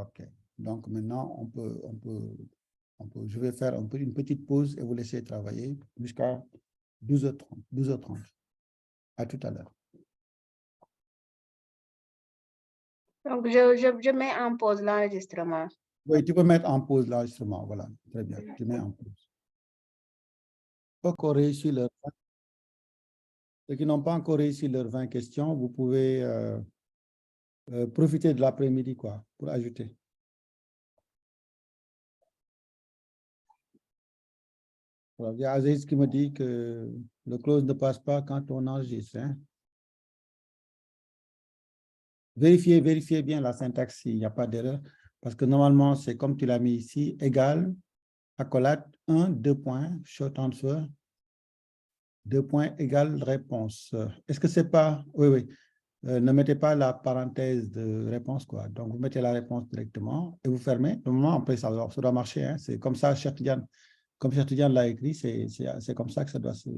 OK. Donc maintenant, je vais faire une petite pause et vous laisser travailler jusqu'à 12h30. 12h30. À tout à l'heure. Donc, je mets en pause l'enregistrement. Oui, tu peux mettre en pause l'enregistrement. Voilà, très bien. Tu mets en pause. Encore réussi leur... Ceux qui n'ont pas encore réussi leurs 20 questions, vous pouvez profiter de l'après-midi quoi, pour ajouter. Voilà, il y a Aziz qui me dit que le close ne passe pas quand on enregistre. Hein. Vérifiez bien la syntaxe s'il n'y a pas d'erreur. Parce que normalement, c'est comme tu l'as mis ici, égal, accolade, 1, 2 points, short answer, 2 points, égal, réponse. Est-ce que c'est pas... Oui, oui. Ne mettez pas la parenthèse de réponse, quoi. Donc, vous mettez la réponse directement et vous fermez. Normalement, après, ça doit marcher. Hein. C'est comme ça, Cheikh Tidiane, comme Cheikh Tidiane l'a écrit, c'est comme ça que ça doit se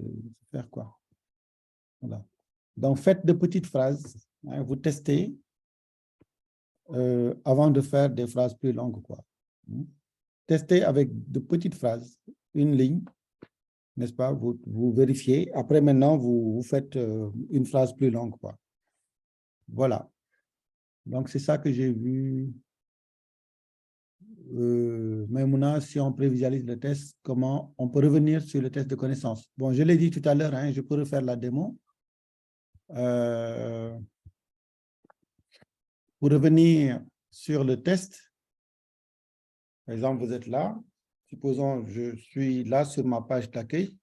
faire, quoi. Voilà. Donc, faites de petites phrases. Hein, vous testez avant de faire des phrases plus longues, quoi. Testez avec de petites phrases, une ligne, n'est-ce pas? Vous vérifiez. Après, maintenant, vous faites une phrase plus longue, quoi. Voilà. Donc, c'est ça que j'ai vu. Maïmouna, si on prévisualise le test, comment on peut revenir sur le test de connaissance? Bon, je l'ai dit tout à l'heure, hein, je peux refaire la démo. Pour revenir sur le test, par exemple, vous êtes là. Supposons je suis là sur ma page d'accueil.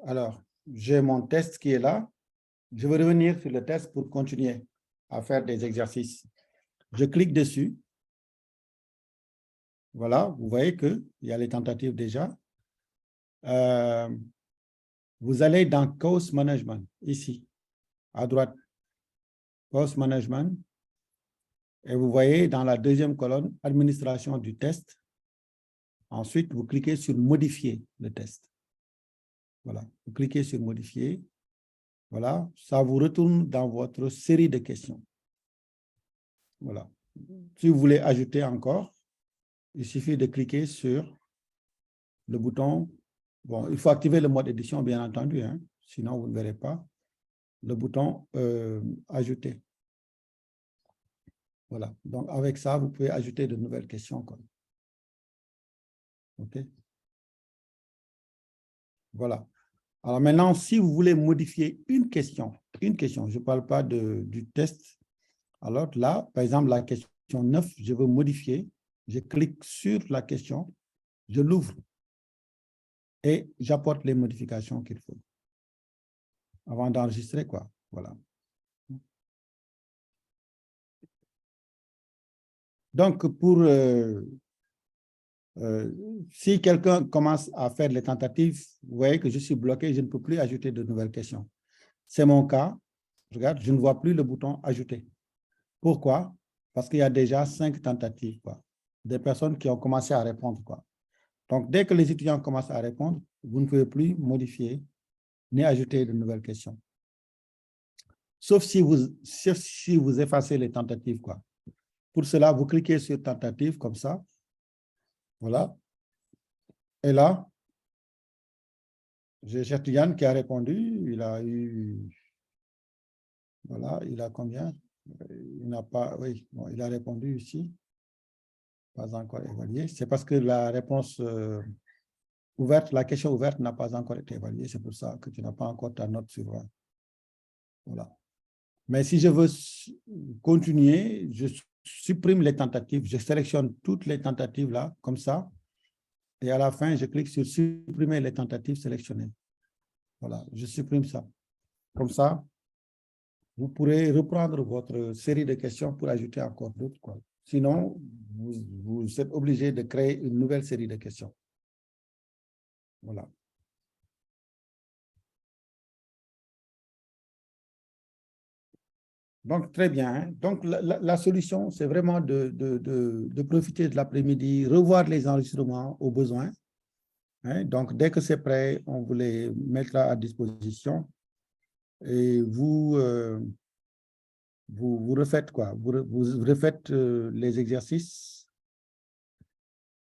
Alors, j'ai mon test qui est là. Je vais revenir sur le test pour continuer à faire des exercices. Je clique dessus. Voilà, vous voyez qu'il y a les tentatives déjà. Vous allez dans Course Management, ici, à droite. Course Management. Et vous voyez dans la deuxième colonne, Administration du test. Ensuite, vous cliquez sur Modifier le test. Voilà, vous cliquez sur Modifier. Voilà, ça vous retourne dans votre série de questions. Voilà. Si vous voulez ajouter encore, il suffit de cliquer sur le bouton. Bon, il faut activer le mode édition, bien entendu, hein, sinon vous ne verrez pas. Le bouton Ajouter. Voilà. Donc, avec ça, vous pouvez ajouter de nouvelles questions. Quoi. OK? Voilà. Alors maintenant, si vous voulez modifier une question, je ne parle pas du test. Alors là, par exemple, la question 9, je veux modifier. Je clique sur la question, je l'ouvre et j'apporte les modifications qu'il faut avant d'enregistrer, quoi. Voilà. Donc, si quelqu'un commence à faire les tentatives, vous voyez que je suis bloqué, je ne peux plus ajouter de nouvelles questions. C'est mon cas. Regarde, je ne vois plus le bouton Ajouter. Pourquoi? Parce qu'il y a déjà 5 tentatives, quoi. Des personnes qui ont commencé à répondre, quoi. Donc, dès que les étudiants commencent à répondre, vous ne pouvez plus modifier ni ajouter de nouvelles questions. Sauf si vous effacez les tentatives, quoi. Pour cela, vous cliquez sur Tentative, comme ça. Voilà. Et là, j'ai Cheikh Tidiane qui a répondu. Il a eu... Voilà, il a combien? Il n'a pas... Oui, bon, il a répondu ici. Pas encore évalué. C'est parce que la réponse ouverte, la question ouverte n'a pas encore été évaluée. C'est pour ça que tu n'as pas encore ta note sur 20. Voilà. Mais si je veux continuer, je supprime les tentatives. Je sélectionne toutes les tentatives là, comme ça. Et à la fin, je clique sur supprimer les tentatives sélectionnées. Voilà, je supprime ça. Comme ça, vous pourrez reprendre votre série de questions pour ajouter encore d'autres. Sinon, vous êtes obligé de créer une nouvelle série de questions. Voilà. Donc, très bien. Hein? Donc, la solution, c'est vraiment de profiter de l'après-midi, revoir les enregistrements au besoin. Hein? Donc, dès que c'est prêt, on vous les mettra à disposition. Et vous vous refaites quoi? Vous refaites les exercices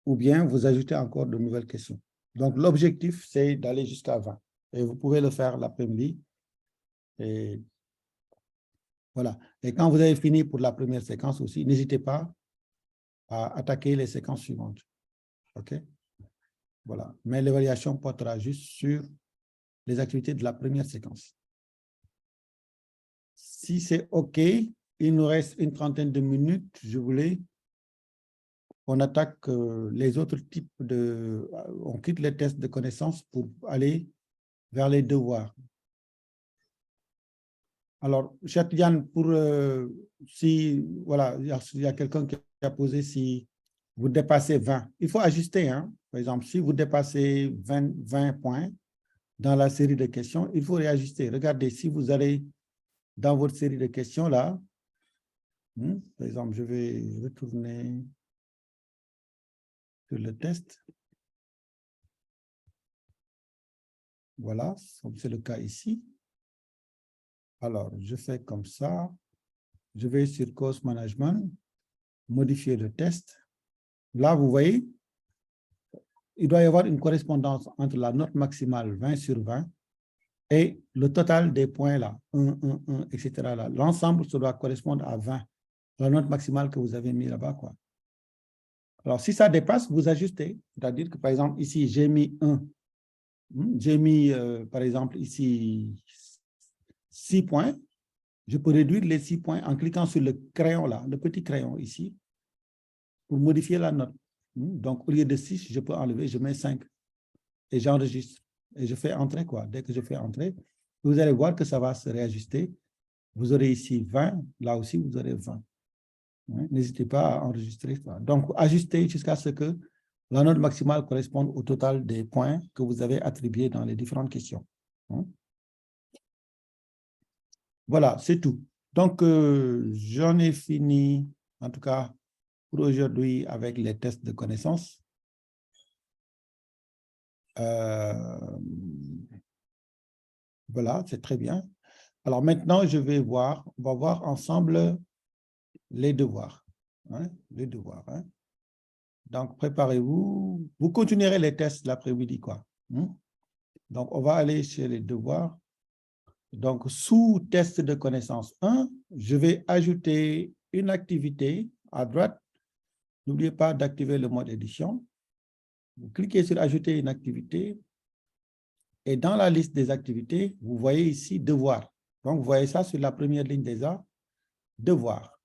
ou bien vous ajoutez encore de nouvelles questions. Donc, l'objectif, c'est d'aller jusqu'à 20. Et vous pouvez le faire l'après-midi. Et voilà. Et quand vous avez fini pour la première séquence aussi, n'hésitez pas à attaquer les séquences suivantes. OK? Voilà. Mais l'évaluation portera juste sur les activités de la première séquence. Si c'est OK, il nous reste une trentaine de minutes. Je voulais qu'on attaque les autres types de... On quitte les tests de connaissances pour aller vers les devoirs. Alors, Chatian, pour si voilà, il y a quelqu'un qui a posé si vous dépassez 20, il faut ajuster. Hein? Par exemple, si vous dépassez 20 points dans la série de questions, il faut réajuster. Regardez, si vous allez dans votre série de questions là, par exemple, je vais retourner sur le test. Voilà, c'est le cas ici. Alors, je fais comme ça. Je vais sur Course Management, modifier le test. Là, vous voyez, il doit y avoir une correspondance entre la note maximale 20 sur 20 et le total des points là, 1, 1, 1, etc. L'ensemble, ça doit correspondre à 20, la note maximale que vous avez mis là-bas, quoi. Alors, si ça dépasse, vous ajustez. C'est-à-dire que, par exemple, ici, j'ai mis 1. J'ai mis, par exemple, ici, 6 points. Je peux réduire les 6 points en cliquant sur le crayon là, le petit crayon ici, pour modifier la note. Donc, au lieu de 6, je peux enlever, je mets 5 et j'enregistre. Et je fais entrer, quoi. Dès que je fais entrer, vous allez voir que ça va se réajuster. Vous aurez ici 20, là aussi, vous aurez 20. N'hésitez pas à enregistrer ça. Donc, ajustez jusqu'à ce que la note maximale corresponde au total des points que vous avez attribués dans les différentes questions. Voilà, c'est tout. Donc, j'en ai fini, en tout cas, pour aujourd'hui avec les tests de connaissances. Voilà, c'est très bien. Alors maintenant, on va voir ensemble les devoirs. Les devoirs. Donc, préparez-vous. Vous continuerez les tests l'après-midi, quoi. Donc, on va aller chez les devoirs. Donc, sous test de connaissance 1, je vais ajouter une activité à droite. N'oubliez pas d'activer le mode édition. Vous cliquez sur ajouter une activité. Et dans la liste des activités, vous voyez ici devoir. Donc, vous voyez ça sur la première ligne déjà, devoir.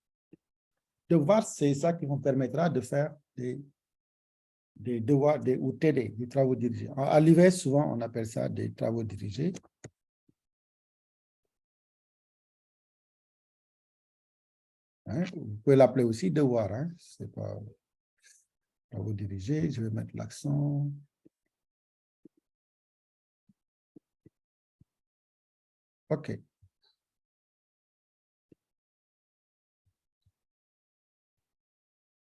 Devoir, c'est ça qui vous permettra de faire des devoirs ou TD, des travaux dirigés. À l'IVS, souvent, on appelle ça des travaux dirigés. Vous pouvez l'appeler aussi devoir. C'est pas travaux dirigés. Je vais mettre l'accent. OK.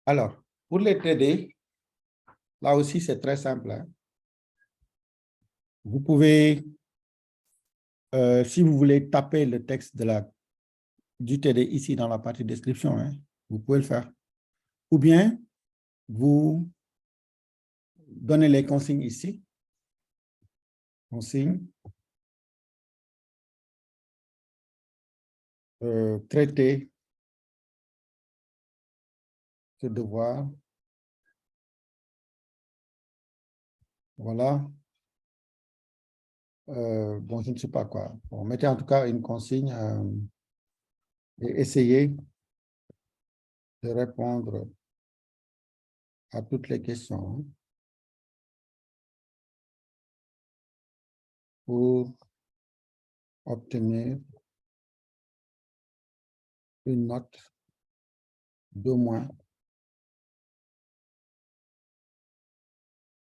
Alors, pour les TD, là aussi, c'est très simple. Vous pouvez, si vous voulez taper le texte du TD ici dans la partie description, vous pouvez le faire. Ou bien, vous donnez les consignes ici. Consignes. Traiter ce devoir. Voilà. Bon, je ne sais pas quoi. Bon, mettez en tout cas une consigne et essayez de répondre à toutes les questions pour obtenir une note d'au moins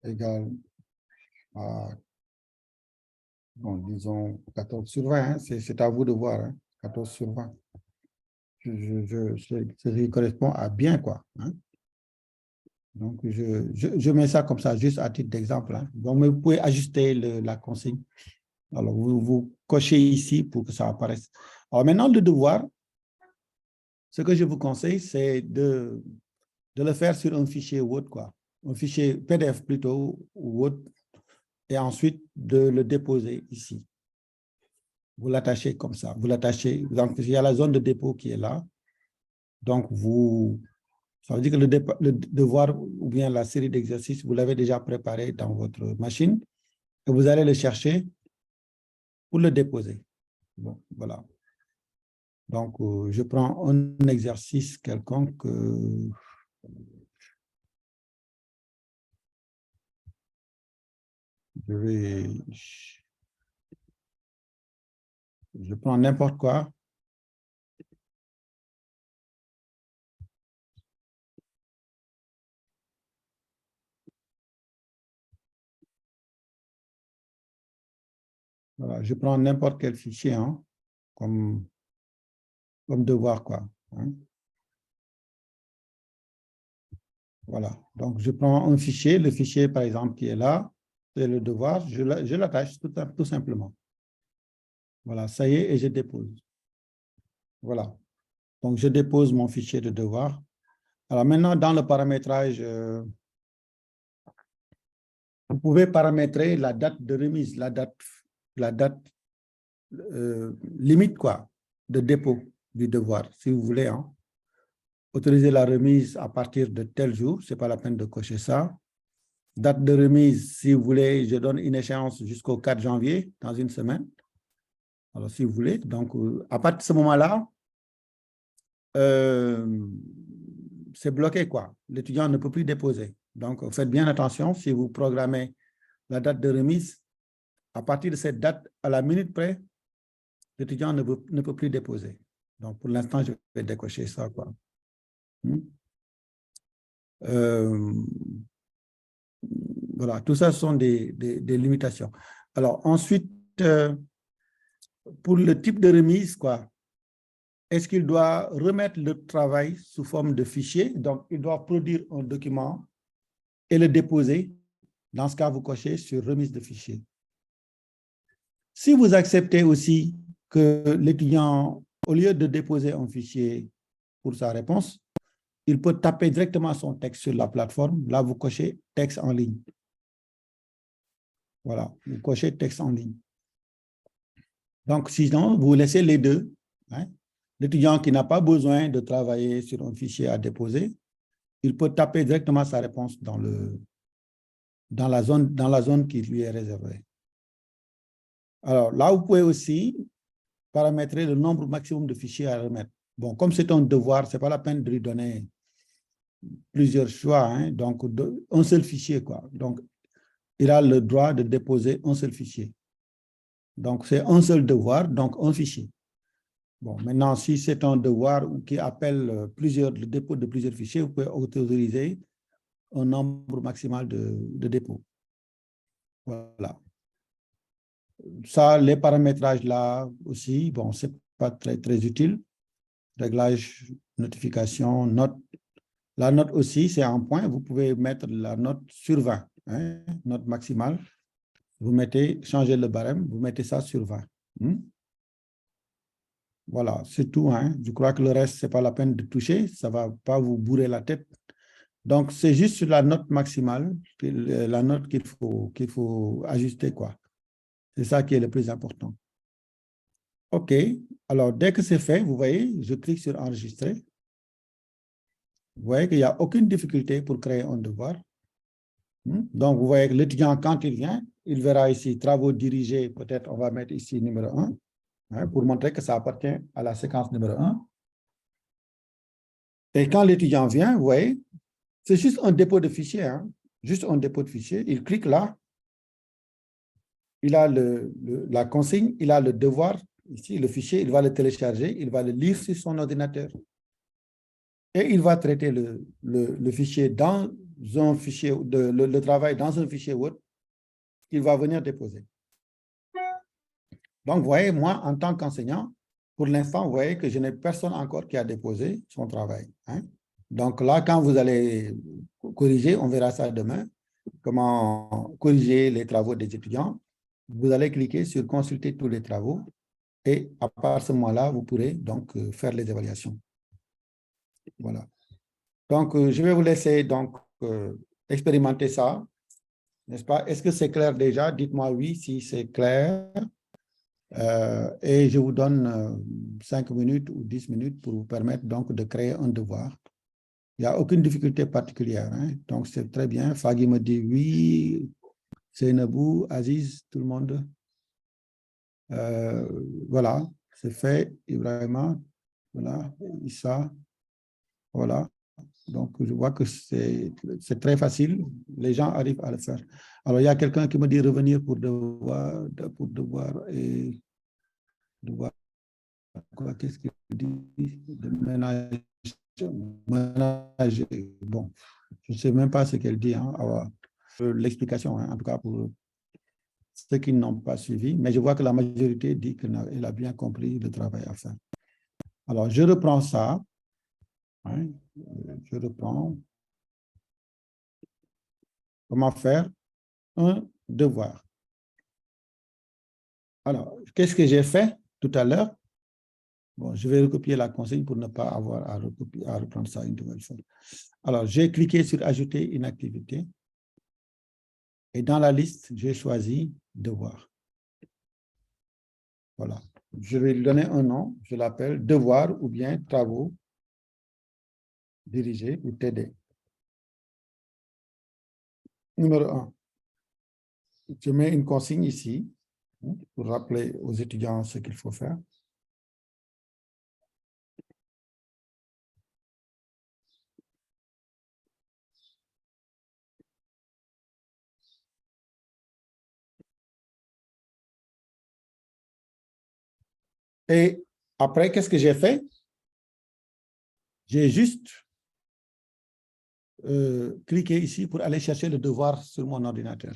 égale à, bon, disons, 14 sur 20. C'est à vous de voir, 14 sur 20. Ça correspond à bien, quoi. Donc, je mets ça comme ça, juste à titre d'exemple. Donc, vous pouvez ajuster la consigne. Alors, vous cochez ici pour que ça apparaisse. Alors, maintenant, le devoir, ce que je vous conseille, c'est de le faire sur un fichier Word, quoi. Un fichier PDF plutôt, Word, et ensuite de le déposer ici. Vous l'attachez comme ça. Vous l'attachez. Donc, il y a la zone de dépôt qui est là. Donc, ça veut dire que le devoir ou bien la série d'exercices, vous l'avez déjà préparé dans votre machine et vous allez le chercher pour le déposer. Bon, voilà. Donc, je prends un exercice quelconque. Je prends n'importe quoi. Voilà, je prends n'importe quel fichier, hein, comme devoir, quoi. Hein. Voilà, donc je prends un fichier, le fichier par exemple qui est là, c'est le devoir, je l'attache tout simplement. Voilà, ça y est, et je dépose. Voilà, donc je dépose mon fichier de devoir. Alors maintenant, dans le paramétrage, vous pouvez paramétrer la date de remise, la date limite, quoi, de dépôt du devoir, si vous voulez. Hein. Autoriser la remise à partir de tel jour, ce n'est pas la peine de cocher ça. Date de remise, si vous voulez, je donne une échéance jusqu'au 4 janvier, dans une semaine. Alors, si vous voulez, donc, à partir de ce moment-là, c'est bloqué, quoi. L'étudiant ne peut plus déposer. Donc, faites bien attention, si vous programmez la date de remise, à partir de cette date, à la minute près, l'étudiant ne peut plus déposer. Donc, pour l'instant, je vais décocher ça, quoi. Voilà, tout ça sont des limitations. Alors, ensuite, pour le type de remise, quoi, est-ce qu'il doit remettre le travail sous forme de fichier? Donc, il doit produire un document et le déposer. Dans ce cas, vous cochez sur remise de fichier. Si vous acceptez aussi que l'étudiant, au lieu de déposer un fichier pour sa réponse, il peut taper directement son texte sur la plateforme. Là, vous cochez texte en ligne. Voilà, vous cochez texte en ligne. Donc, sinon, vous laissez les deux. Hein. L'étudiant qui n'a pas besoin de travailler sur un fichier à déposer, il peut taper directement sa réponse dans la zone qui lui est réservée. Alors, là, vous pouvez aussi paramétrer le nombre maximum de fichiers à remettre. Bon, comme c'est un devoir, ce n'est pas la peine de lui donner plusieurs choix. Hein, donc, un seul fichier, quoi. Donc, il a le droit de déposer un seul fichier. Donc, c'est un seul devoir, donc un fichier. Bon, maintenant, si c'est un devoir qui appelle le dépôt de plusieurs fichiers, vous pouvez autoriser un nombre maximal de dépôts. Voilà. Ça, les paramétrages là aussi, bon, ce n'est pas très utile. Réglage, notification, note. La note aussi, c'est un point. Vous pouvez mettre la note sur 20, hein, note maximale. Vous mettez, changez le barème, vous mettez ça sur 20. Voilà, c'est tout. Hein. Je crois que le reste, ce n'est pas la peine de toucher. Ça ne va pas vous bourrer la tête. Donc, c'est juste sur la note maximale, la note qu'il faut ajuster, quoi. C'est ça qui est le plus important. OK. Alors, dès que c'est fait, vous voyez, je clique sur enregistrer. Vous voyez qu'il n'y a aucune difficulté pour créer un devoir. Donc, vous voyez que l'étudiant, quand il vient, il verra ici travaux dirigés. Peut-être on va mettre ici numéro 1. Hein, pour montrer que ça appartient à la séquence numéro 1. Et quand l'étudiant vient, vous voyez, c'est juste un dépôt de fichier, hein, juste un dépôt de fichier. Il clique là, il a la consigne, il a le devoir, ici le fichier, il va le télécharger, il va le lire sur son ordinateur. Et il va traiter le fichier dans un fichier, le travail dans un fichier Word qu'il va venir déposer. Donc, vous voyez, moi, en tant qu'enseignant, pour l'instant, vous voyez que je n'ai personne encore qui a déposé son travail. Hein. Donc là, quand vous allez corriger, on verra ça demain, comment corriger les travaux des étudiants. Vous allez cliquer sur « Consulter tous les travaux » et à partir de ce moment-là, vous pourrez donc faire les évaluations. Voilà. Donc, je vais vous laisser donc expérimenter ça, n'est-ce pas? Est-ce que c'est clair déjà? Dites-moi oui si c'est clair. Et je vous donne 5 minutes ou 10 minutes pour vous permettre donc de créer un devoir. Il n'y a aucune difficulté particulière, hein? Donc c'est très bien. Fagui me dit oui, Seynabou, Aziz, tout le monde. Voilà, c'est fait. Ibrahima, voilà, Issa, voilà. Donc, je vois que c'est très facile. Les gens arrivent à le faire. Alors, il y a quelqu'un qui me dit revenir pour devoir et devoir quoi, qu'est-ce qu'il dit? De ménager. Bon, je ne sais même pas ce qu'elle dit. Hein, l'explication, hein, en tout cas pour ceux qui n'ont pas suivi. Mais je vois que la majorité dit qu'elle a bien compris le travail à faire. Alors, je reprends ça. Hein, je reprends. Comment faire un devoir? Alors, qu'est-ce que j'ai fait tout à l'heure? Bon, je vais recopier la consigne pour ne pas avoir à reprendre ça une nouvelle fois. Alors, j'ai cliqué sur ajouter une activité et dans la liste, j'ai choisi devoir. Voilà. Je vais lui donner un nom, je l'appelle devoir ou bien travaux dirigés ou TD. Numéro 1. Je mets une consigne ici pour rappeler aux étudiants ce qu'il faut faire. Et après, qu'est-ce que j'ai fait? J'ai juste cliqué ici pour aller chercher le devoir sur mon ordinateur.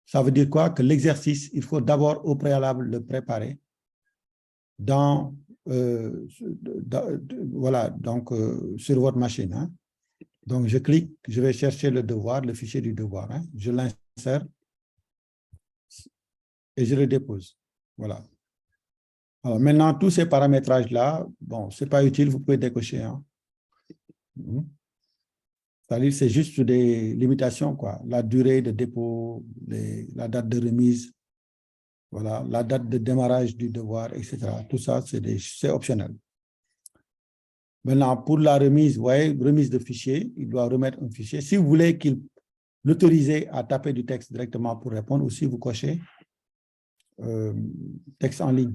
Ça veut dire quoi? Que l'exercice, il faut d'abord au préalable le préparer voilà, donc sur votre machine. Hein. Donc, je clique, je vais chercher le devoir, le fichier du devoir. Hein. Je l'insère et je le dépose. Voilà. Alors, maintenant, tous ces paramétrages-là, bon, ce n'est pas utile, vous pouvez décocher. Hein. C'est-à-dire c'est juste des limitations, quoi. La durée de dépôt, la date de remise, voilà, la date de démarrage du devoir, etc. Tout ça, c'est optionnel. Maintenant, pour la remise, vous voyez, remise de fichier, il doit remettre un fichier. Si vous voulez qu'il l'autorise à taper du texte directement pour répondre, aussi vous cochez texte en ligne.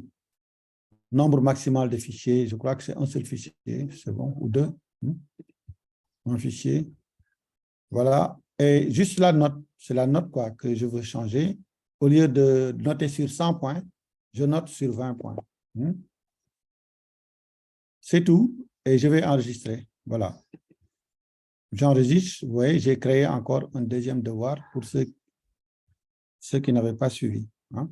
Nombre maximal de fichiers, je crois que c'est un seul fichier, c'est bon, ou deux. Un fichier. Voilà. Et juste la note, c'est la note quoi, que je veux changer. Au lieu de noter sur 100 points, je note sur 20 points. C'est tout. Et je vais enregistrer. Voilà. J'enregistre. Vous voyez, j'ai créé encore un deuxième devoir pour ceux qui n'avaient pas suivi. Hein.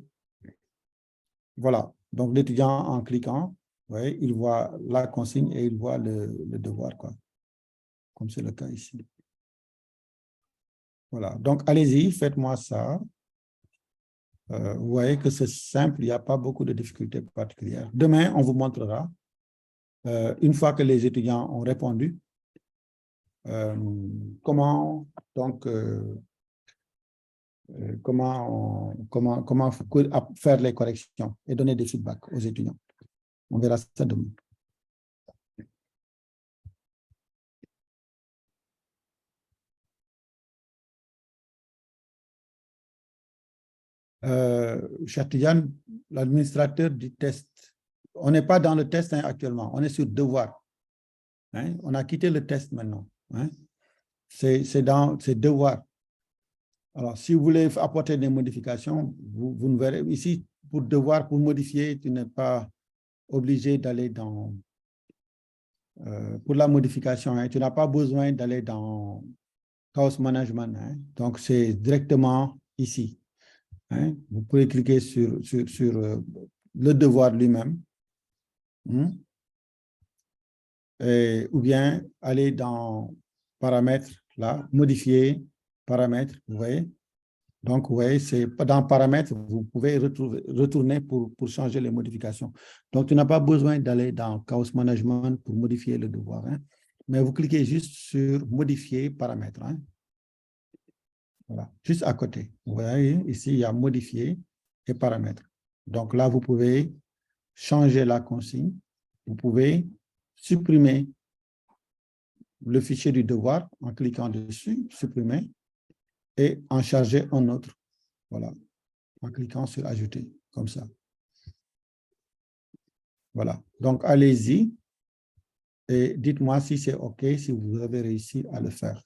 Voilà. Donc, l'étudiant, en cliquant, vous voyez, il voit la consigne et il voit le devoir, quoi. Comme c'est le cas ici. Voilà. Donc, allez-y, faites-moi ça. Vous voyez que c'est simple, il n'y a pas beaucoup de difficultés particulières. Demain, on vous montrera, une fois que les étudiants ont répondu, comment faire les corrections et donner des feedbacks aux étudiants. On verra ça demain. Chatiyan, l'administrateur du test. On n'est pas dans le test hein, actuellement, on est sur devoir. Hein? On a quitté le test maintenant. Hein? C'est devoir. Alors, si vous voulez apporter des modifications, vous ne verrez ici, pour devoir, pour modifier, tu n'es pas obligé d'aller dans... pour la modification, hein, tu n'as pas besoin d'aller dans Chaos Management. Hein, donc, c'est directement ici. Hein, vous pouvez cliquer sur le devoir lui-même. Ou bien aller dans paramètres, là, modifier, paramètres, vous voyez. Donc, vous voyez, c'est dans paramètres, vous pouvez retourner pour changer les modifications. Donc, tu n'as pas besoin d'aller dans Chaos Management pour modifier le devoir, hein, mais vous cliquez juste sur modifier paramètres. Hein. Voilà, juste à côté. Vous voyez, ici, il y a modifier et paramètres. Donc là, vous pouvez changer la consigne. Vous pouvez supprimer le fichier du devoir en cliquant dessus, supprimer, et en charger un autre. Voilà, en cliquant sur ajouter, comme ça. Voilà, donc allez-y et dites-moi si c'est OK, si vous avez réussi à le faire.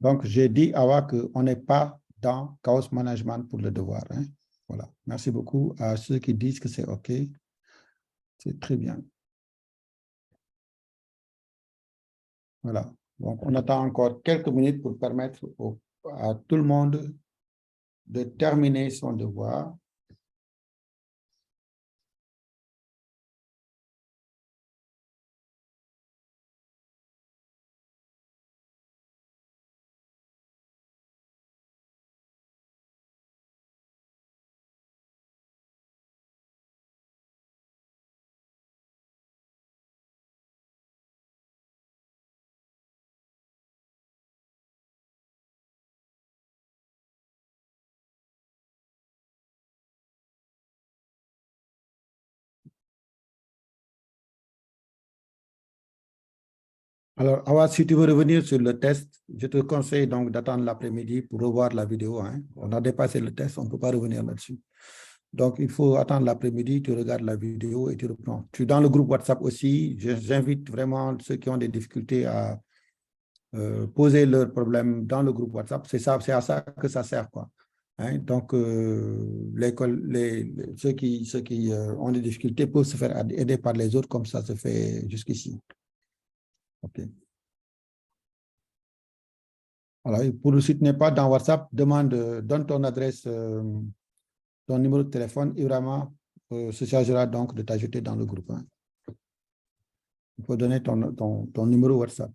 Donc, j'ai dit à Awa qu'on n'est pas dans Chaos Management pour le devoir. Hein. Voilà, merci beaucoup à ceux qui disent que c'est OK. C'est très bien. Voilà, donc on attend encore quelques minutes pour permettre à tout le monde de terminer son devoir. Alors, Awa, si tu veux revenir sur le test, je te conseille donc d'attendre l'après-midi pour revoir la vidéo. Hein. On a dépassé le test, on ne peut pas revenir là-dessus. Donc, il faut attendre l'après-midi, tu regardes la vidéo et tu reprends. Tu es dans le groupe WhatsApp aussi. J'invite vraiment ceux qui ont des difficultés à poser leurs problèmes dans le groupe WhatsApp. C'est à ça que ça sert, quoi. Hein? Donc, ceux qui ont des difficultés peuvent se faire aider par les autres, comme ça se fait jusqu'ici. OK. Alors, pour le soutenir pas dans WhatsApp, donne ton adresse, ton numéro de téléphone. Ibrahima se chargera donc de t'ajouter dans le groupe. Hein. Il faut donner ton numéro WhatsApp.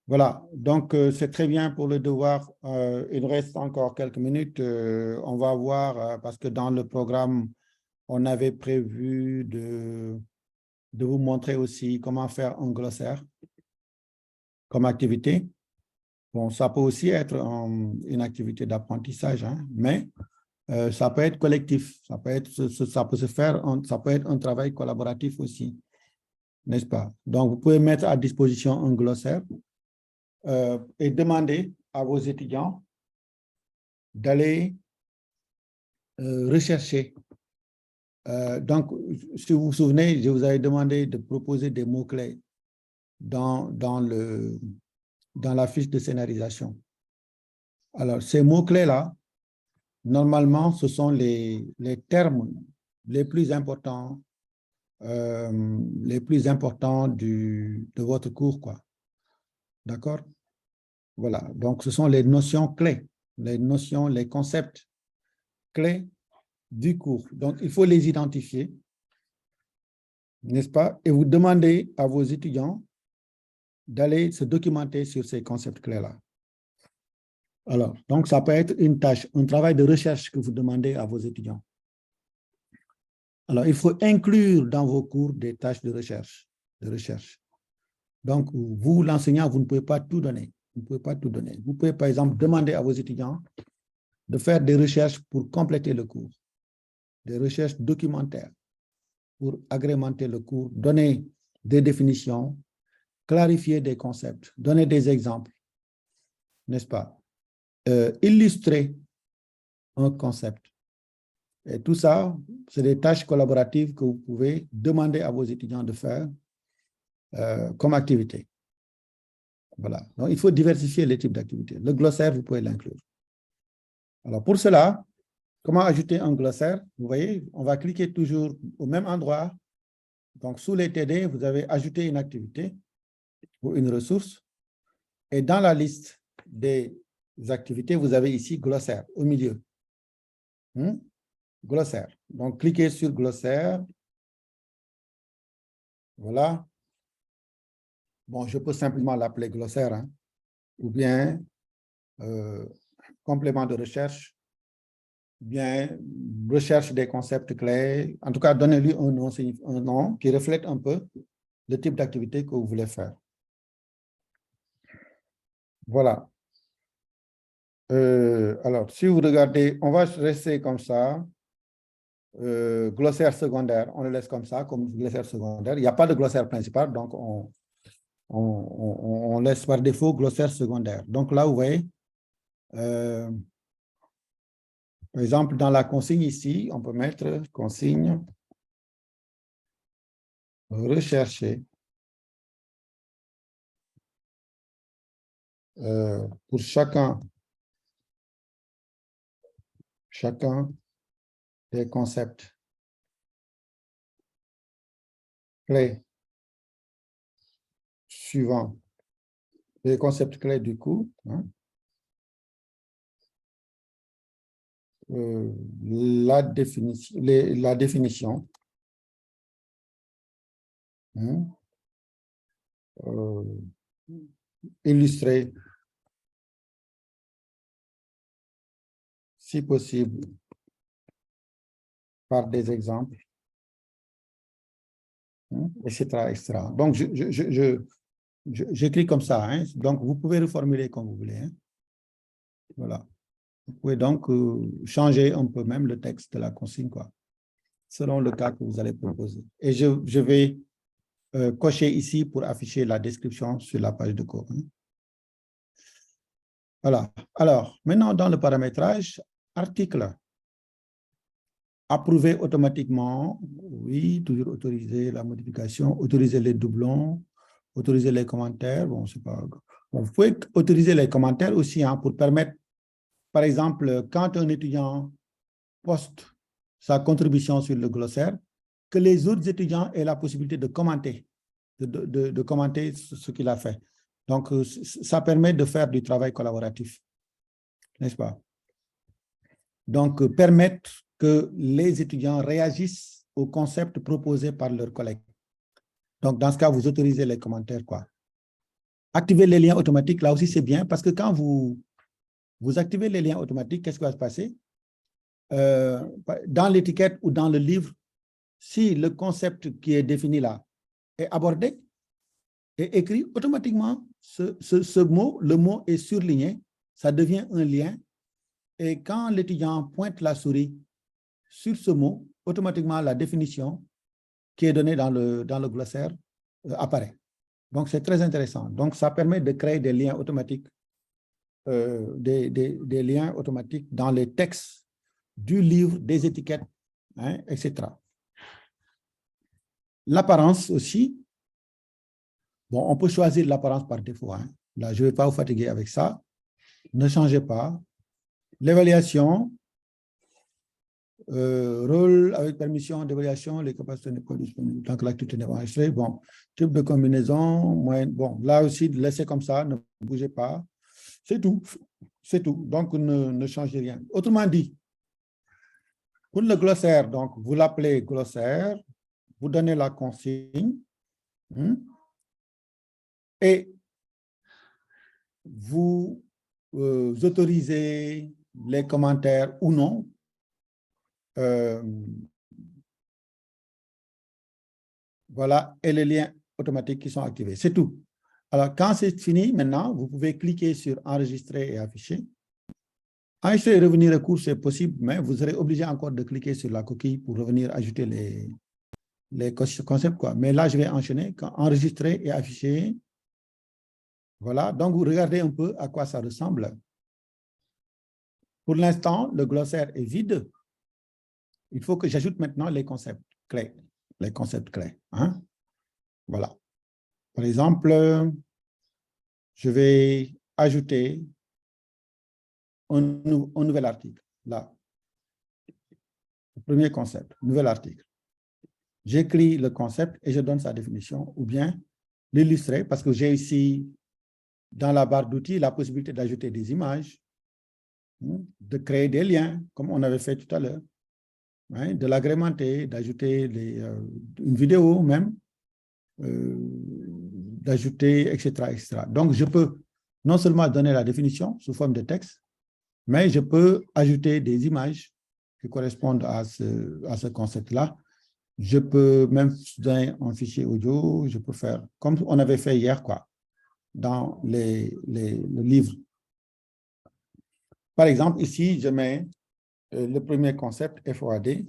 Voilà, donc c'est très bien pour le devoir. Il reste encore quelques minutes. On va voir, parce que dans le programme, on avait prévu de vous montrer aussi comment faire un glossaire comme activité. Bon, ça peut aussi être une activité d'apprentissage, hein, mais ça peut être collectif, ça peut se faire, ça peut être un travail collaboratif aussi, n'est-ce pas? Donc, vous pouvez mettre à disposition un glossaire et demander à vos étudiants d'aller rechercher. Donc, si vous vous souvenez, je vous avais demandé de proposer des mots-clés dans la fiche de scénarisation. Alors, ces mots-clés-là, normalement, ce sont les termes les plus importants de votre cours, quoi. D'accord? Voilà. Donc, ce sont les notions clés, les concepts clés du cours. Donc, il faut les identifier, n'est-ce pas? Et vous demandez à vos étudiants d'aller se documenter sur ces concepts clés-là. Alors, donc, ça peut être une tâche, un travail de recherche que vous demandez à vos étudiants. Alors, il faut inclure dans vos cours des tâches de recherche. Donc, vous, l'enseignant, vous ne pouvez pas tout donner. Vous ne pouvez pas tout donner. Vous pouvez, par exemple, demander à vos étudiants de faire des recherches pour compléter le cours, des recherches documentaires pour agrémenter le cours, donner des définitions, clarifier des concepts, donner des exemples, n'est-ce pas? Illustrer un concept. Et tout ça, c'est des tâches collaboratives que vous pouvez demander à vos étudiants de faire comme activité. Voilà. Donc, il faut diversifier les types d'activités. Le glossaire, vous pouvez l'inclure. Alors, pour cela, comment ajouter un glossaire? Vous voyez, on va cliquer toujours au même endroit. Donc, sous les TD, vous avez ajouté une activité ou une ressource. Et dans la liste des activités, vous avez ici glossaire au milieu. Glossaire. Donc, cliquez sur glossaire. Voilà. Bon, je peux simplement l'appeler glossaire, hein, ou bien complément de recherche, bien recherche des concepts clés. En tout cas, donnez-lui un nom qui reflète un peu le type d'activité que vous voulez faire. Voilà. Alors, si vous regardez, on va rester comme ça. Glossaire secondaire, on le laisse comme ça, comme glossaire secondaire. Il n'y a pas de glossaire principal, donc on laisse par défaut glossaire secondaire. Donc là, vous voyez, par exemple, dans la consigne ici, on peut mettre consigne rechercher pour chacun des concepts clés suivants, les concepts clés du coup, hein, la définition hein, illustrée si possible par des exemples, hein, etc., etc. Donc, j'écris comme ça, hein, donc vous pouvez reformuler comme vous voulez. Hein. Voilà. Vous pouvez donc changer un peu même le texte de la consigne, quoi, selon le cas que vous allez proposer. Et je vais cocher ici pour afficher la description sur la page de cours. Hein. Voilà. Alors, maintenant, dans le paramétrage, article. Approuver automatiquement, oui, toujours autoriser la modification, autoriser les doublons, autoriser les commentaires. Bon, c'est pas. Bon, vous pouvez autoriser les commentaires aussi hein, pour permettre, par exemple, quand un étudiant poste sa contribution sur le glossaire, que les autres étudiants aient la possibilité de commenter, de commenter ce qu'il a fait. Donc, ça permet de faire du travail collaboratif, n'est-ce pas? Donc, permettre que les étudiants réagissent aux concepts proposés par leurs collègues. Donc, dans ce cas, vous autorisez les commentaires, quoi. Activer les liens automatiques, là aussi, c'est bien, parce que quand vous activez les liens automatiques, qu'est-ce qui va se passer? Dans l'étiquette ou dans le livre, si le concept qui est défini là est abordé et écrit, automatiquement, ce mot, le mot est surligné, ça devient un lien. Et quand l'étudiant pointe la souris sur ce mot, automatiquement, la définition qui est donnée dans le glossaire apparaît. Donc, c'est très intéressant. Donc, ça permet de créer des liens automatiques, des liens automatiques dans les textes du livre, des étiquettes, hein, etc. L'apparence aussi. Bon, on peut choisir l'apparence par défaut. Hein. Là, je ne vais pas vous fatiguer avec ça. Ne changez pas. L'évaluation, rôle avec permission d'évaluation, les capacités n'est pas disponibles tant que l'activité n'est pas enregistrée. Bon, type de combinaison, moyenne. Bon, là aussi, laissez comme ça, ne bougez pas. C'est tout. C'est tout. Donc, ne changez rien. Autrement dit, pour le glossaire, donc, vous l'appelez glossaire, vous donnez la consigne, et vous autorisez les commentaires ou non. Voilà, et les liens automatiques qui sont activés. C'est tout. Alors, quand c'est fini, maintenant, vous pouvez cliquer sur enregistrer et afficher. Enregistrer et revenir au cours, c'est possible, mais vous serez obligé encore de cliquer sur la coquille pour revenir ajouter les concepts, quoi. Mais là, je vais enchaîner, enregistrer et afficher. Voilà, donc vous regardez un peu à quoi ça ressemble. Pour l'instant, le glossaire est vide. Il faut que j'ajoute maintenant les concepts clés. Les concepts clés. Hein? Voilà. Par exemple, je vais ajouter un nouvel article. Là. Le premier concept, nouvel article. J'écris le concept et je donne sa définition, ou bien l'illustrer, parce que j'ai ici, dans la barre d'outils, la possibilité d'ajouter des images, de créer des liens, comme on avait fait tout à l'heure, de l'agrémenter, d'ajouter une vidéo même. d'ajouter, etc., etc. Donc, je peux non seulement donner la définition sous forme de texte, mais je peux ajouter des images qui correspondent à ce concept-là. Je peux même donner un fichier audio, je peux faire comme on avait fait hier, quoi, dans le livre. Par exemple, ici, je mets le premier concept, FOAD.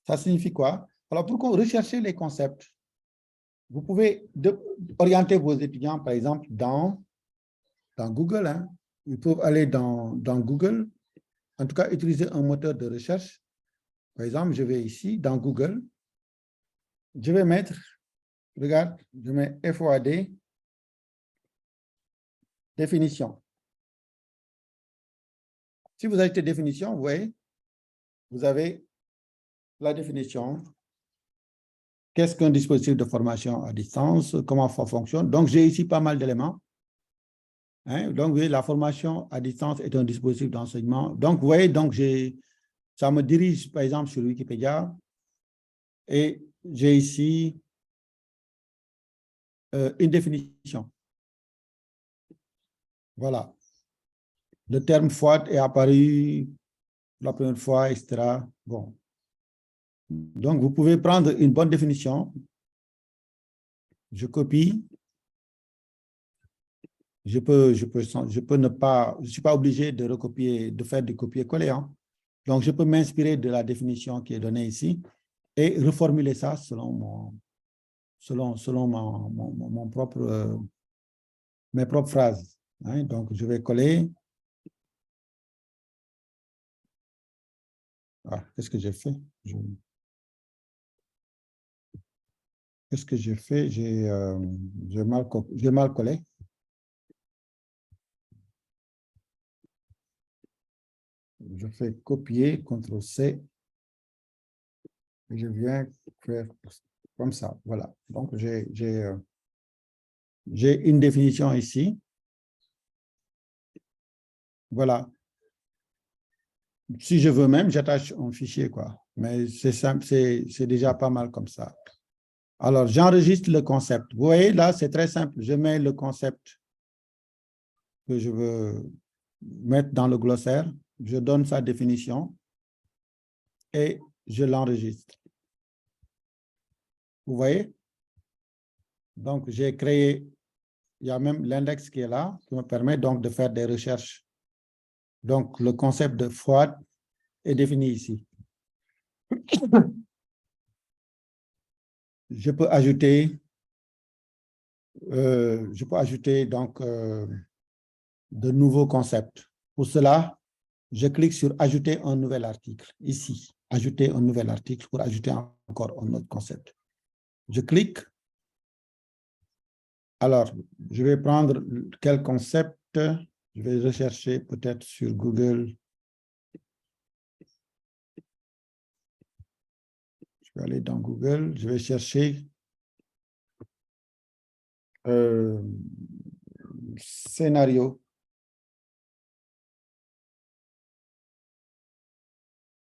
Ça signifie quoi? Alors, pour rechercher les concepts, vous pouvez orienter vos étudiants, par exemple, dans Google. Hein. Ils peuvent aller dans Google, en tout cas, utiliser un moteur de recherche. Par exemple, je vais ici, dans Google. Je vais mettre, regarde, je mets FOAD, définition. Si vous ajoutez définition, vous voyez, vous avez la définition. Qu'est-ce qu'un dispositif de formation à distance? Comment ça fonctionne? Donc, j'ai ici pas mal d'éléments. Hein? Donc, vous voyez, la formation à distance est un dispositif d'enseignement. Donc, vous voyez, donc ça me dirige, par exemple, sur Wikipédia. Et j'ai ici une définition. Voilà. Le terme FOAD est apparu la première fois, etc. Bon. Donc, vous pouvez prendre une bonne définition. Je copie. Je peux ne pas, je ne suis pas obligé de recopier, de faire du copier-coller. Hein. Donc, je peux m'inspirer de la définition qui est donnée ici et reformuler ça selon mon propre, mes propres phrases. Hein. Donc, je vais coller. Ah, qu'est-ce que j'ai fait? Qu'est-ce que j'ai fait? J'ai mal collé. Je fais copier, CTRL-C, et je viens faire comme ça. Voilà. Donc, j'ai une définition ici. Voilà. Si je veux même, j'attache un fichier, quoi. Mais c'est simple, c'est déjà pas mal comme ça. Alors, j'enregistre le concept. Vous voyez, là, c'est très simple. Je mets le concept que je veux mettre dans le glossaire. Je donne sa définition et je l'enregistre. Vous voyez? Donc, j'ai créé, il y a même l'index qui est là, qui me permet donc de faire des recherches. Donc, le concept de FOAD est défini ici. Je peux ajouter donc de nouveaux concepts. Pour cela, je clique sur ajouter un nouvel article ici. Ajouter un nouvel article pour ajouter encore un autre concept. Je clique. Alors, je vais prendre quel concept. Je vais rechercher peut-être sur Google. Je vais aller dans Google. Je vais chercher scénario.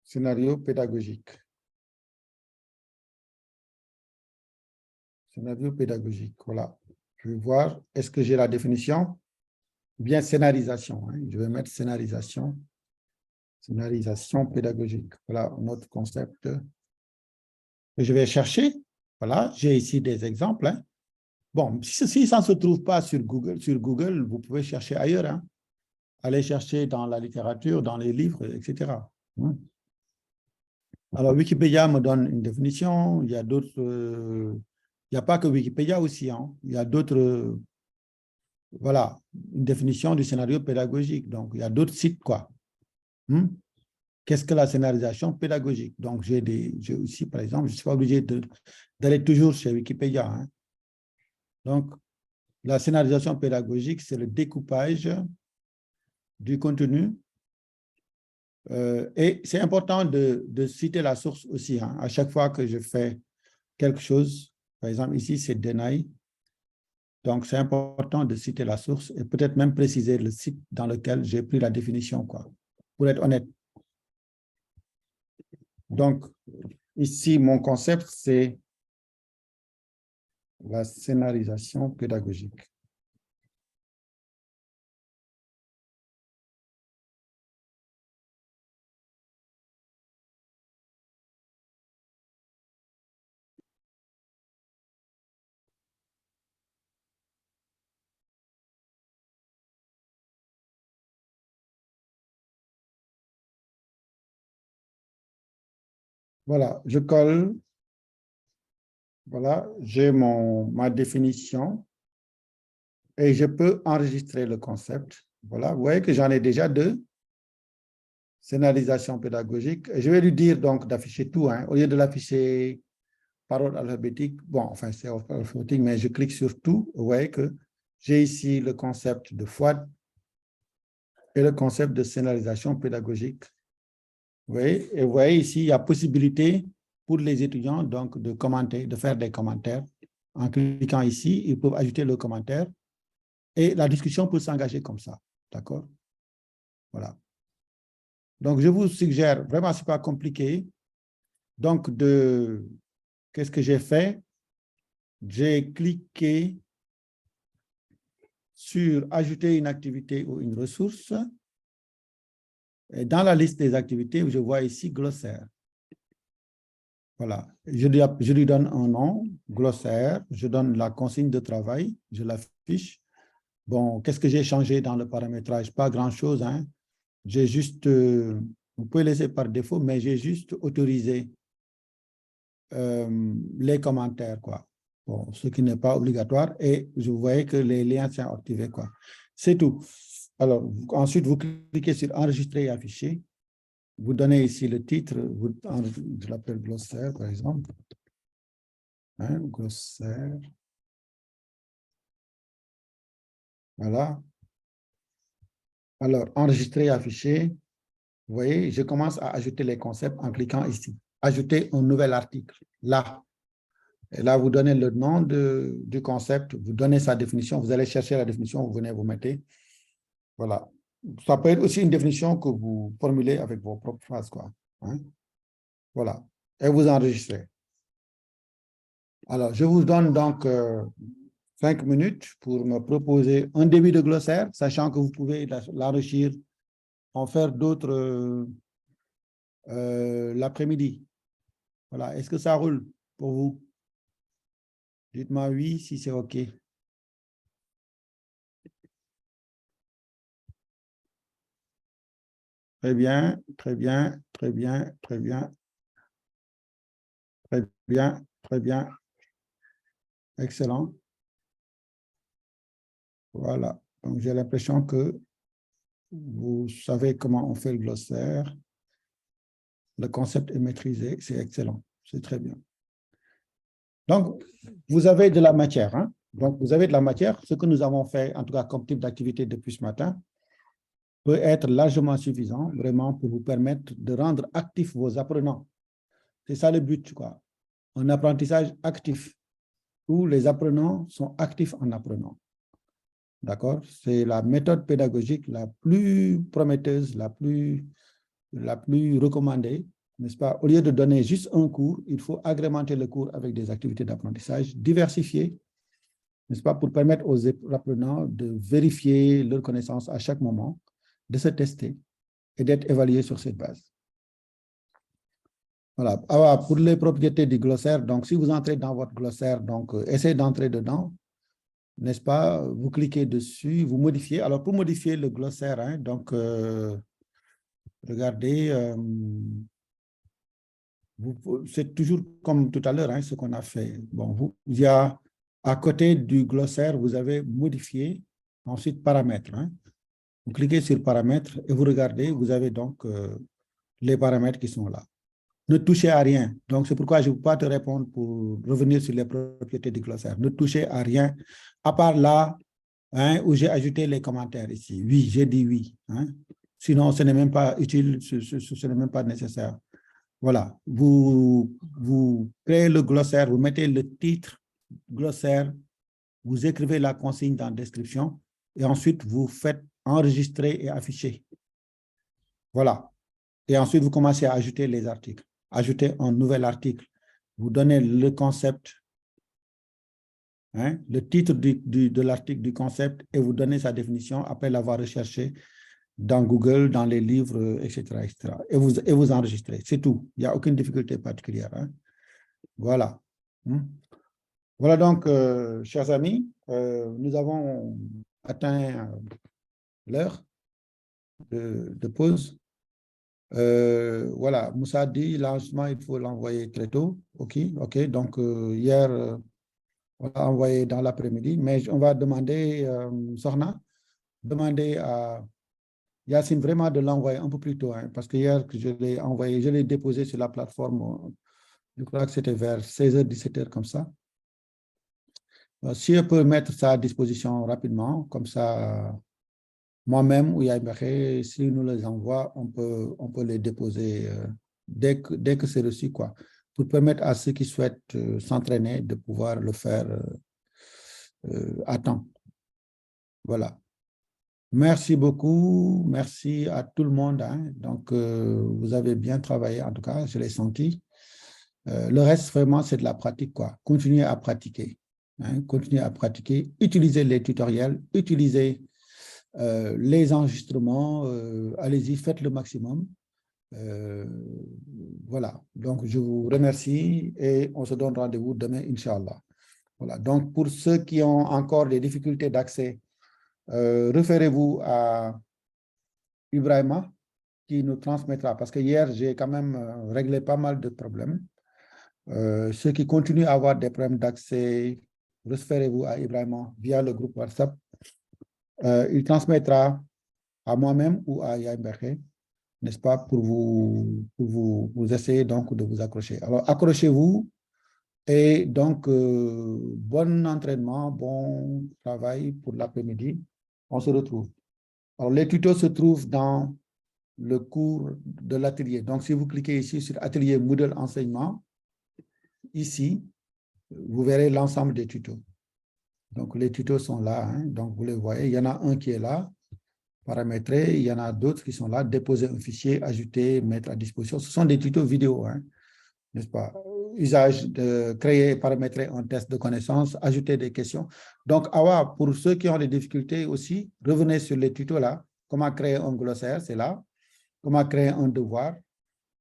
Scénario pédagogique. Scénario pédagogique, voilà. Je vais voir, est-ce que j'ai la définition? Bien, scénarisation. Hein. Je vais mettre scénarisation. Scénarisation pédagogique. Voilà notre concept. Et je vais chercher. Voilà, j'ai ici des exemples. Hein. Bon, si ça ne se trouve pas sur Google, vous pouvez chercher ailleurs. Hein. Allez chercher dans la littérature, dans les livres, etc. Hein. Alors, Wikipédia me donne une définition. Il y a d'autres... il n'y a pas que Wikipédia aussi. Hein. Il y a d'autres... voilà, une définition du scénario pédagogique. Donc, il y a d'autres sites, quoi. Qu'est-ce que la scénarisation pédagogique? Donc, j'ai aussi, par exemple, je ne suis pas obligé d'aller toujours chez Wikipédia. Hein. Donc, la scénarisation pédagogique, c'est le découpage du contenu. Et c'est important de citer la source aussi. Hein. À chaque fois que je fais quelque chose, par exemple, ici, c'est Denai. Donc, c'est important de citer la source et peut-être même préciser le site dans lequel j'ai pris la définition, quoi, pour être honnête. Donc, ici, mon concept, c'est la scénarisation pédagogique. Voilà, je colle. Voilà, j'ai ma définition et je peux enregistrer le concept. Voilà, vous voyez que j'en ai déjà deux. Scénarisation pédagogique. Et je vais lui dire donc d'afficher tout, hein, au lieu de l'afficher par ordre alphabétique. Bon, enfin, c'est alphabétique, mais je clique sur tout. Vous voyez que j'ai ici le concept de FOID et le concept de scénarisation pédagogique. Vous voyez, et vous voyez ici, il y a possibilité pour les étudiants donc de commenter, de faire des commentaires. En cliquant ici, ils peuvent ajouter le commentaire et la discussion peut s'engager comme ça. D'accord? Voilà. Donc, je vous suggère, vraiment, ce n'est pas compliqué. Donc, qu'est-ce que j'ai fait? J'ai cliqué sur ajouter une activité ou une ressource. Et dans la liste des activités, je vois ici glossaire. Voilà, je lui donne un nom, glossaire, je donne la consigne de travail, je l'affiche. Bon, qu'est-ce que j'ai changé dans le paramétrage? Pas grand-chose, hein. J'ai juste, vous pouvez laisser par défaut, mais j'ai juste autorisé les commentaires, quoi. Bon, ce qui n'est pas obligatoire, et je voyais que les liens sont activés, quoi. C'est tout. Alors, ensuite, vous cliquez sur enregistrer et afficher. Vous donnez ici le titre, je l'appelle glossaire, par exemple. Hein, glossaire. Voilà. Alors, enregistrer, afficher. Vous voyez, je commence à ajouter les concepts en cliquant ici. Ajouter un nouvel article, là. Et là, vous donnez le nom du concept, vous donnez sa définition, vous allez chercher la définition, vous venez, vous mettez. Voilà. Ça peut être aussi une définition que vous formulez avec vos propres phrases, quoi. Hein? Voilà. Et vous enregistrez. Alors, je vous donne donc 5 minutes pour me proposer un début de glossaire, sachant que vous pouvez l'enrichir, en faire d'autres l'après-midi. Voilà. Est-ce que ça roule pour vous? Dites-moi oui si c'est OK. Très bien, très bien, très bien, très bien, très bien, très bien. Excellent. Voilà. Donc, j'ai l'impression que vous savez comment on fait le glossaire. Le concept est maîtrisé. C'est excellent. C'est très bien. Donc, vous avez de la matière. Hein? Donc, vous avez de la matière. Ce que nous avons fait, en tout cas comme type d'activité depuis ce matin, peut être largement suffisant, vraiment, pour vous permettre de rendre actifs vos apprenants. C'est ça le but, quoi. Un apprentissage actif, où les apprenants sont actifs en apprenant. D'accord? C'est la méthode pédagogique la plus prometteuse, la plus recommandée, n'est-ce pas? Au lieu de donner juste un cours, il faut agrémenter le cours avec des activités d'apprentissage diversifiées, n'est-ce pas? Pour permettre aux apprenants de vérifier leurs connaissances à chaque moment, de se tester et d'être évalués sur cette base. Voilà. Alors, pour les propriétés du glossaire, donc si vous entrez dans votre glossaire, donc essayez d'entrer dedans, n'est-ce pas? Vous cliquez dessus, vous modifiez. Alors, pour modifier le glossaire, hein, donc, regardez, c'est toujours comme tout à l'heure, hein, ce qu'on a fait. Bon, il y a à côté du glossaire, vous avez modifié, ensuite paramètres. Hein. Vous cliquez sur paramètres et vous regardez, vous avez donc les paramètres qui sont là. Ne touchez à rien. Donc, c'est pourquoi je ne peux pas te répondre pour revenir sur les propriétés du glossaire. Ne touchez à rien, à part là, hein, où j'ai ajouté les commentaires ici. Oui, j'ai dit oui. Hein. Sinon, ce n'est même pas utile, ce n'est même pas nécessaire. Voilà, vous créez le glossaire, vous mettez le titre glossaire, vous écrivez la consigne dans la description et ensuite vous faites enregistrer et afficher. Voilà. Et ensuite, vous commencez à ajouter les articles. Ajouter un nouvel article. Vous donnez le concept hein, le titre de l'article, du concept, et vous donnez sa définition après l'avoir recherché dans Google, dans les livres, etc. etc. Et vous enregistrez. C'est tout. Il n'y a aucune difficulté particulière. Hein. Voilà. Voilà donc, chers amis, nous avons atteint l'heure de pause. Voilà, Moussa dit, lancement, il faut l'envoyer très tôt. OK, OK. Donc, hier, on l'a envoyé dans l'après-midi, mais on va demander, Sorna, demander à Yacine vraiment de l'envoyer un peu plus tôt, hein, parce que hier, je l'ai envoyé, je l'ai déposé sur la plateforme, je crois que c'était vers 16h, 17h, comme ça. Si je peux mettre ça à disposition rapidement, comme ça, moi-même ou Yaïmbeké, si nous les envoie, on peut les déposer dès que c'est reçu, quoi, pour permettre à ceux qui souhaitent s'entraîner de pouvoir le faire à temps. Voilà. Merci beaucoup. Merci à tout le monde. Hein. Donc, vous avez bien travaillé, en tout cas, je l'ai senti. Le reste, vraiment, c'est de la pratique, quoi. Continuez à pratiquer. Hein. Continuez à pratiquer. Utilisez les tutoriels. Utilisez les enregistrements. Allez-y, faites le maximum. Voilà. Donc, je vous remercie et on se donne rendez-vous demain, Inch'Allah. Voilà. Donc, pour ceux qui ont encore des difficultés d'accès, référez-vous à Ibrahima qui nous transmettra, parce que hier, j'ai quand même réglé pas mal de problèmes. Ceux qui continuent à avoir des problèmes d'accès, référez-vous à Ibrahima via le groupe WhatsApp. Il transmettra à moi-même ou à Yaïmbeké, n'est-ce pas, pour vous essayer donc de vous accrocher. Alors, accrochez-vous et donc, bon entraînement, bon travail pour l'après-midi. On se retrouve. Alors, les tutos se trouvent dans le cours de l'atelier. Donc, si vous cliquez ici sur Atelier Moodle Enseignement, ici, vous verrez l'ensemble des tutos. Donc, les tutos sont là. Hein, donc, vous les voyez. Il y en a un qui est là, paramétré. Il y en a d'autres qui sont là. Déposer un fichier, ajouter, mettre à disposition. Ce sont des tutos vidéo, hein, n'est-ce pas? Usage de créer, paramétrer un test de connaissance, ajouter des questions. Donc, pour ceux qui ont des difficultés aussi, revenez sur les tutos là. Comment créer un glossaire, c'est là. Comment créer un devoir,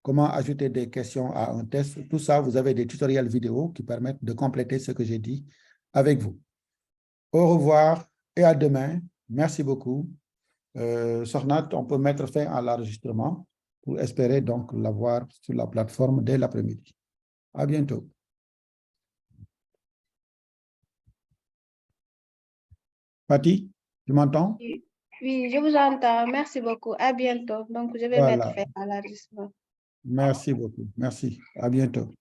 comment ajouter des questions à un test. Tout ça, vous avez des tutoriels vidéo qui permettent de compléter ce que j'ai dit avec vous. Au revoir et à demain. Merci beaucoup. Sornat, on peut mettre fin à l'enregistrement pour espérer donc l'avoir sur la plateforme dès l'après-midi. À bientôt. Patty, tu m'entends? Oui, je vous entends. Merci beaucoup. À bientôt. Donc, je vais mettre fin à l'enregistrement. Merci beaucoup. Merci. À bientôt.